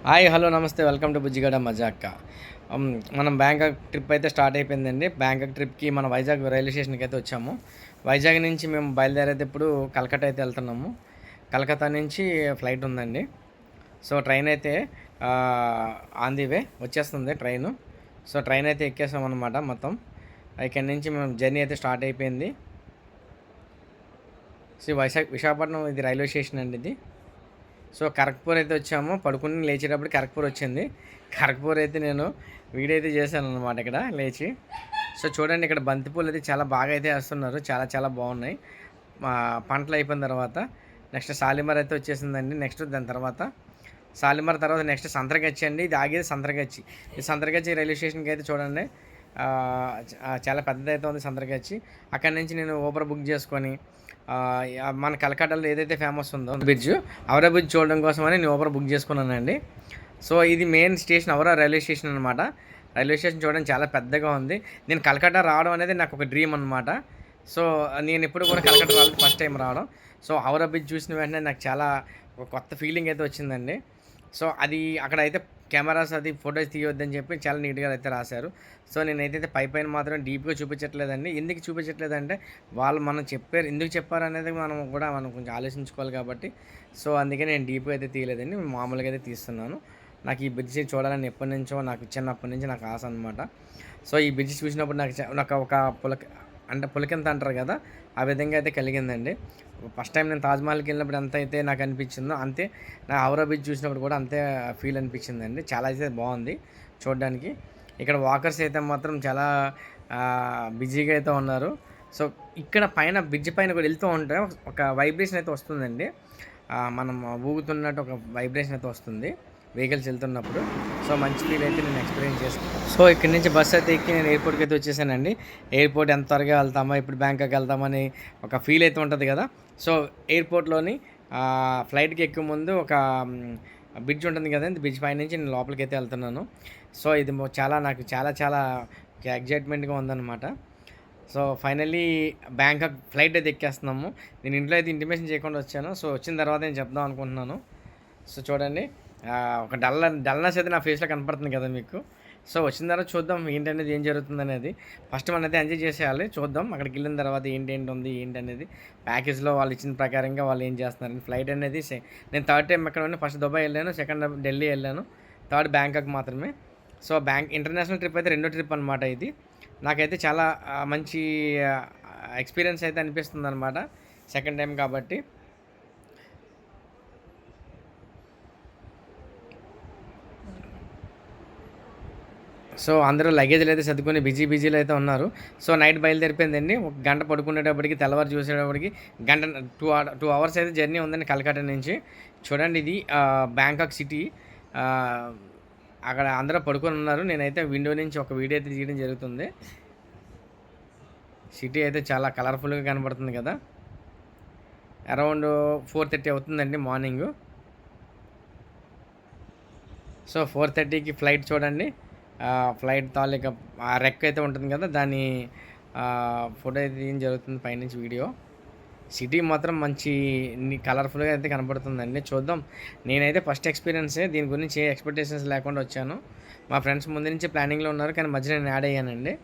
Hi hello నమస్తే welcome to బుజ్జిగడ మజాక్క. మనం Bangkok trip అయితే స్టార్ట్ అయిపోయిందండి. బ్యాంకాక్ ట్రిప్కి మన వైజాగ్ రైల్వే స్టేషన్కి అయితే వచ్చాము. వైజాగ్ నుంచి మేము బయలుదేరేది ఇప్పుడు కలకత్తా అయితే వెళ్తున్నాము. కలకత్తా నుంచి ఫ్లైట్ ఉందండి. సో ట్రైన్ అయితే ఆన్ ది వే వచ్చేస్తుంది ట్రైను. సో ట్రైన్ అయితే ఎక్కేసాం అనమాట మొత్తం. ఇక్కడి నుంచి మేము జర్నీ అయితే స్టార్ట్ అయిపోయింది. సో విశాఖపట్నం ఇది రైల్వే స్టేషన్ అండి ఇది. సో ఖరగ్పూర్ అయితే వచ్చాము. పడుకుని లేచేటప్పుడు ఖరగ్పూర్ వచ్చింది. ఖరగ్పూర్ అయితే నేను వీడియో అయితే చేశాను అనమాట ఇక్కడ లేచి. సో చూడండి, ఇక్కడ బంతిపూలు అయితే చాలా బాగా అయితే వేస్తున్నారు. చాలా చాలా బాగున్నాయి. పంటలు అయిపోయిన తర్వాత నెక్స్ట్ సాలిమర్ అయితే వచ్చేసిందండి. నెక్స్ట్ దాని తర్వాత సాలిమర్ తర్వాత నెక్స్ట్ సంత్రగచ్చి అండి. ఇది ఆగేది సంత్రగచ్చి. ఈ సంత్రగచ్చి రైల్వే స్టేషన్కి అయితే చూడండి చాలా పెద్దదైతే ఉంది సంత్రగచ్చి. అక్కడి నుంచి నేను ఊబర్ బుక్ చేసుకొని మన కలకట్టాలో ఏదైతే ఫేమస్ ఉందో బ్రిడ్జ్, అవరా బ్రిడ్జ్ చూడడం కోసమని నేను ఊబర్ బుక్ చేసుకున్నానండి. సో ఇది మెయిన్ స్టేషన్, అవరా రైల్వే స్టేషన్ అనమాట. రైల్వే స్టేషన్ చూడడం చాలా పెద్దగా ఉంది. నేను కలకత్తా రావడం అనేది నాకు ఒక డ్రీమ్ అనమాట. సో నేను ఎప్పుడు కూడా కలకత్తా రాలేదు, ఫస్ట్ టైం రావడం. సో హౌరా బ్రిడ్జ్ చూసిన వెంటనే నాకు చాలా ఒక కొత్త ఫీలింగ్ అయితే వచ్చిందండి. సో అది అక్కడ అయితే కెమెరాస్ అది ఫొటోస్ తీయొద్దని చెప్పి చాలా నీట్గా అయితే రాశారు. సో నేనైతే పైన మాత్రం డీప్గా చూపించట్లేదండి. ఎందుకు చూపించట్లేదంటే వాళ్ళు మనం చెప్పారు, ఎందుకు చెప్పారు అనేది మనం కొంచెం ఆలోచించుకోవాలి కాబట్టి. సో అందుకే నేను డీప్గా అయితే తీయలేదండి, మామూలుగా అయితే తీస్తున్నాను. నాకు ఈ బ్రిడ్జ్ చూడాలని ఎప్పటి నుంచో, నాకు చిన్నప్పటి నుంచి నాకు ఆశ అనమాట. సో ఈ బ్రిడ్జ్ చూసినప్పుడు నాకు ఒక పులకింత అంటారు కదా, ఆ విధంగా అయితే కలిగిందండి. ఫస్ట్ టైం నేను తాజ్మహల్కి వెళ్ళినప్పుడు ఎంత అయితే నాకు అనిపించిందో అంతే నా హౌరా బ్రిడ్జ్ చూసినప్పుడు కూడా అంతే ఫీల్ అనిపించిందండి. చాలా అయితే బాగుంది చూడడానికి. ఇక్కడ వాకర్స్ అయితే మాత్రం చాలా బిజీగా అయితే ఉన్నారు. సో ఇక్కడ పైన బ్రిడ్జ్ పైన కూడా వెళ్తూ ఉంటే ఒక వైబ్రేషన్ అయితే వస్తుందండి. మనం ఊగుతున్నట్టు ఒక వైబ్రేషన్ అయితే వస్తుంది వెహికల్స్ వెళ్తున్నప్పుడు. సో మంచి ఫీల్ అయితే నేను ఎక్స్పీరియన్స్ చేస్తాను. సో ఇక్కడి నుంచి బస్సు అయితే ఎక్కి నేను ఎయిర్పోర్ట్కి అయితే వచ్చేసానండి. ఎయిర్పోర్ట్ ఎంత త్వరగా వెళ్తామా, ఇప్పుడు బ్యాంకాక్ వెళ్తామని ఒక ఫీల్ అయితే ఉంటుంది కదా. సో ఎయిర్పోర్ట్లోని ఫ్లైట్కి ఎక్కే ముందు ఒక బ్రిడ్జ్ ఉంటుంది కదండి, బ్రిడ్జ్ పై నుంచి నేను లోపలికి అయితే వెళ్తున్నాను. సో ఇది నాకు చాలా చాలా ఎగ్జైట్మెంట్గా ఉందన్నమాట. సో ఫైనల్లీ బ్యాంకాక్ ఫ్లైట్ అయితే ఎక్కేస్తున్నాము. నేను ఇంట్లో అయితే ఇంటిమేషన్ చేయకుండా వచ్చాను. సో వచ్చిన తర్వాత నేను చెప్దాం అనుకుంటున్నాను. సో చూడండి, ఒక డల్నెస్ అయితే నా ఫేస్లో కనపడుతుంది కదా మీకు. సో వచ్చిన తర్వాత చూద్దాం ఏంటనేది, ఏం జరుగుతుంది అనేది. ఫస్ట్ మనం అయితే ఎంజాయ్ చేసేయాలి. చూద్దాం అక్కడికి వెళ్ళిన తర్వాత ఏంటి అనేది. ప్యాకేజ్లో వాళ్ళు ఇచ్చిన ప్రకారంగా వాళ్ళు ఏం చేస్తున్నారు. ఫ్లైట్ అనేది నేను థర్డ్ టైం ఎక్కడ ఉన్నా, ఫస్ట్ దుబాయ్ వెళ్ళాను, సెకండ్ ఢిల్లీ వెళ్ళాను, థర్డ్ బ్యాంకాక్ మాత్రమే. సో ఇంటర్నేషనల్ ట్రిప్ అయితే రెండో ట్రిప్ అనమాట ఇది. నాకైతే చాలా మంచి ఎక్స్పీరియన్స్ అయితే అనిపిస్తుంది అనమాట, సెకండ్ టైం కాబట్టి. సో అందరూ లగేజ్లు అయితే సర్దుకొని బిజీలో అయితే ఉన్నారు. సో నైట్ బయలుదేరిపోయిందండి. ఒక గంట పడుకునేటప్పటికి, తెల్లవారు చూసేటప్పటికి గంట 2 అవర్స్ అయితే జర్నీ ఉందండి కలకత్తా నుంచి. చూడండి, ఇది బ్యాంకాక్ సిటీ. అక్కడ అందరూ పడుకొని ఉన్నారు. నేనైతే విండో నుంచి ఒక వీడియో అయితే తీయడం జరుగుతుంది. సిటీ అయితే చాలా కలర్ఫుల్గా కనబడుతుంది కదా. అరౌండ్ 4:30 అవుతుందండి మార్నింగు. సో 4:30కి ఫ్లైట్ చూడండి. ఫ్లైట్ తాలూకా ఆ రెక్క అయితే ఉంటుంది కదా, దాని ఫోటో అయితే ఏం జరుగుతుంది పైనుంచి వీడియో. సిటీ మాత్రం మంచి కలర్ఫుల్గా అయితే కనపడుతుందండి. చూద్దాం. నేనైతే ఫస్ట్ ఎక్స్పీరియన్సే, దీని గురించి ఏ ఎక్స్పెక్టేషన్స్ లేకుండా వచ్చాను. మా ఫ్రెండ్స్ ముందు నుంచి ప్లానింగ్లో ఉన్నారు, కానీ మధ్య నేను యాడ్ అయ్యానండి.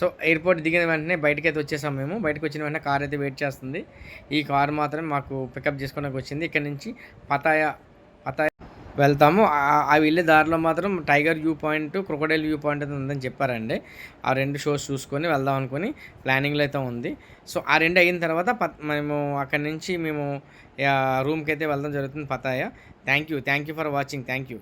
సో ఎయిర్పోర్ట్ దిగిన వెంటనే బయటకి అయితే వచ్చేసాం మేము. బయటకు వచ్చిన వెంటనే కార్ అయితే వెయిట్ చేస్తుంది. ఈ కార్ మాత్రం మాకు పికప్ చేసుకోవడానికి వచ్చింది. ఇక్కడ నుంచి పతాయా వెళ్తాము. ఆ వెళ్ళే దారిలో మాత్రం tiger view point, crocodile view point అయితే ఉందని చెప్పారండి. ఆ 2 షోస్ చూసుకొని వెళ్దాం అనుకుని ప్లానింగ్లో అయితే ఉంది. సో ఆ 2 అయిన తర్వాత మేము అక్కడి నుంచి రూమ్కి అయితే వెళ్దాం జరుగుతుంది Pattaya. Thank you for watching. Thank you.